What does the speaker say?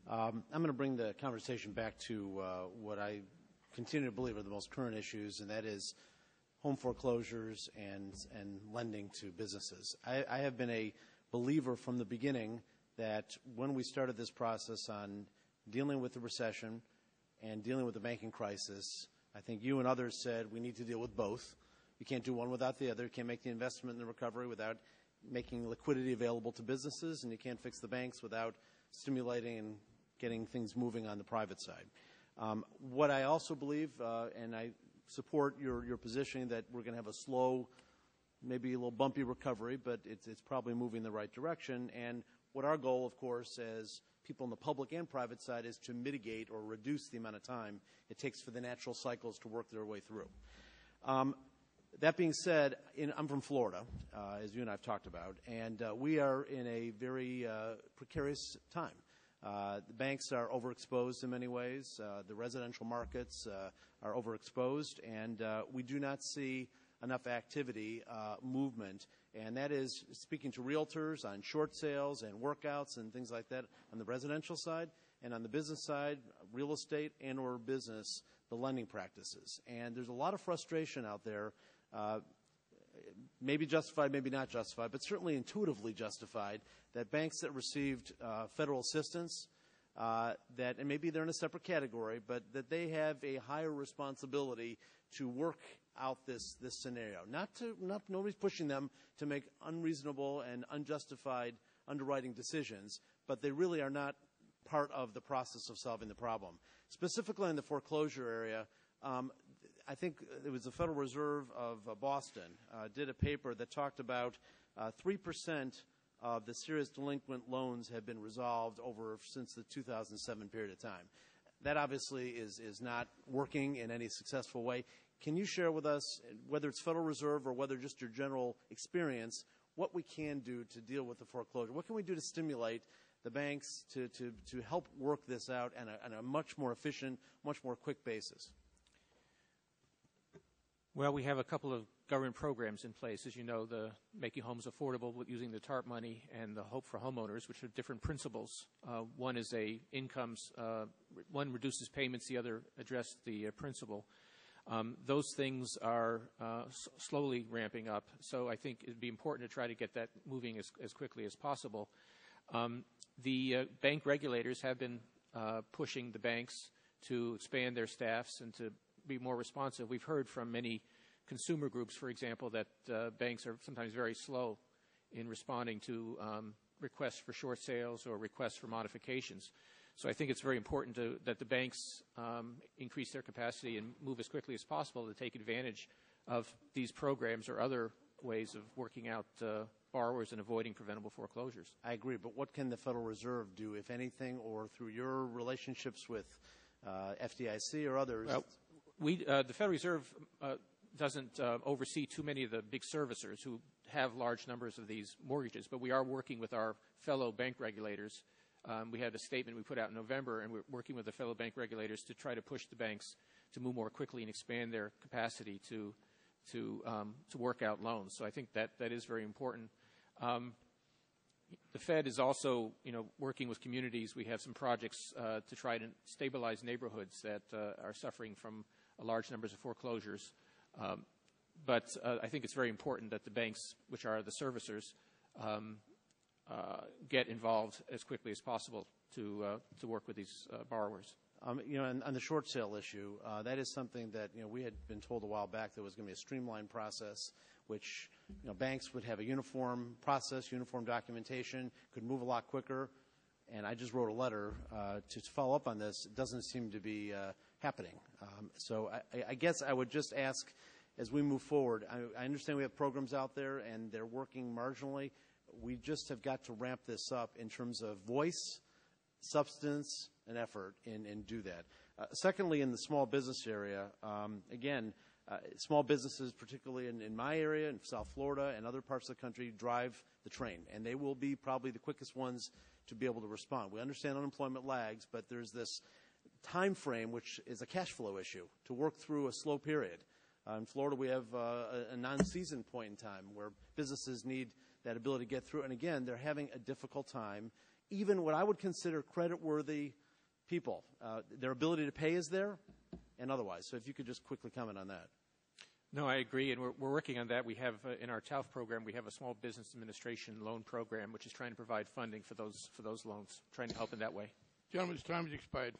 I'm going to bring the conversation back to what I continue to believe are the most current issues, and that is home foreclosures and lending to businesses. I have been a believer from the beginning that when we started this process on dealing with the recession and dealing with the banking crisis, I think you and others said we need to deal with both. You can't do one without the other. You can't make the investment in the recovery without making liquidity available to businesses, and you can't fix the banks without stimulating and getting things moving on the private side. What I also believe, and I support your positioning, that we're going to have a slow, maybe a little bumpy recovery, but it's probably moving in the right direction. And what our goal, of course, as people in the public and private side, is to mitigate or reduce the amount of time it takes for the natural cycles to work their way through. That being said, I'm from Florida, as you and I have talked about, and we are in a very precarious time. The banks are overexposed in many ways. The residential markets are overexposed, and we do not see enough activity, movement, and that is speaking to realtors on short sales and workouts and things like that on the residential side, and on the business side, real estate and or business, the lending practices. And there's a lot of frustration out there, maybe justified, maybe not justified, but certainly intuitively justified, that banks that received federal assistance, and maybe they're in a separate category, but that they have a higher responsibility to work out this scenario. Nobody's pushing them to make unreasonable and unjustified underwriting decisions, but they really are not part of the process of solving the problem. Specifically in the foreclosure area, I think it was the Federal Reserve of Boston did a paper that talked about 3% of the serious delinquent loans have been resolved since the 2007 period of time. That obviously is not working in any successful way. Can you share with us, whether it's Federal Reserve or whether just your general experience, what we can do to deal with the foreclosure? What can we do to stimulate the banks to help work this out on a much more efficient, much more quick basis? Well, we have a couple of government programs in place. As you know, the Making Homes Affordable using the TARP money and the Hope for Homeowners, which are different principles. One is one reduces payments, the other addresses the principal. Those things are slowly ramping up, so I think it would be important to try to get that moving as quickly as possible. The bank regulators have been pushing the banks to expand their staffs and to be more responsive. We've heard from many consumer groups, for example, that banks are sometimes very slow in responding to requests for short sales or requests for modifications. So I think it's very important that the banks increase their capacity and move as quickly as possible to take advantage of these programs or other ways of working out borrowers and avoiding preventable foreclosures. I agree, but what can the Federal Reserve do, if anything, or through your relationships with FDIC or others? Well, the Federal Reserve doesn't oversee too many of the big servicers who have large numbers of these mortgages, but we are working with our fellow bank regulators. We had a statement we put out in November, and we're working with the fellow bank regulators to try to push the banks to move more quickly and expand their capacity to work out loans. So I think that is very important. The Fed is also, working with communities. We have some projects to try to stabilize neighborhoods that are suffering from large numbers of foreclosures. But I think it's very important that the banks, which are the servicers, get involved as quickly as possible to work with these borrowers. On the short sale issue, that is something that we had been told a while back there was going to be a streamlined process, which banks would have a uniform process, uniform documentation, could move a lot quicker. And I just wrote a letter to follow up on this. It doesn't seem to be happening. So I guess I would just ask, as we move forward, I understand we have programs out there and they're working marginally. We just have got to ramp this up in terms of voice, substance, and effort and do that. Secondly, in the small business area, small businesses, particularly in my area, in South Florida and other parts of the country, drive the train, and they will be probably the quickest ones to be able to respond. We understand unemployment lags, but there's this time frame, which is a cash flow issue, to work through a slow period. In Florida, we have a non-season point in time where businesses need that ability to get through. And again, they're having a difficult time even what I would consider credit-worthy people. Their ability to pay is there, and otherwise. So if you could just quickly comment on that. No, I agree, and we're working on that. We have, in our TALF program, we have a small business administration loan program, which is trying to provide funding for those loans, trying to help in that way. Gentleman's time has expired.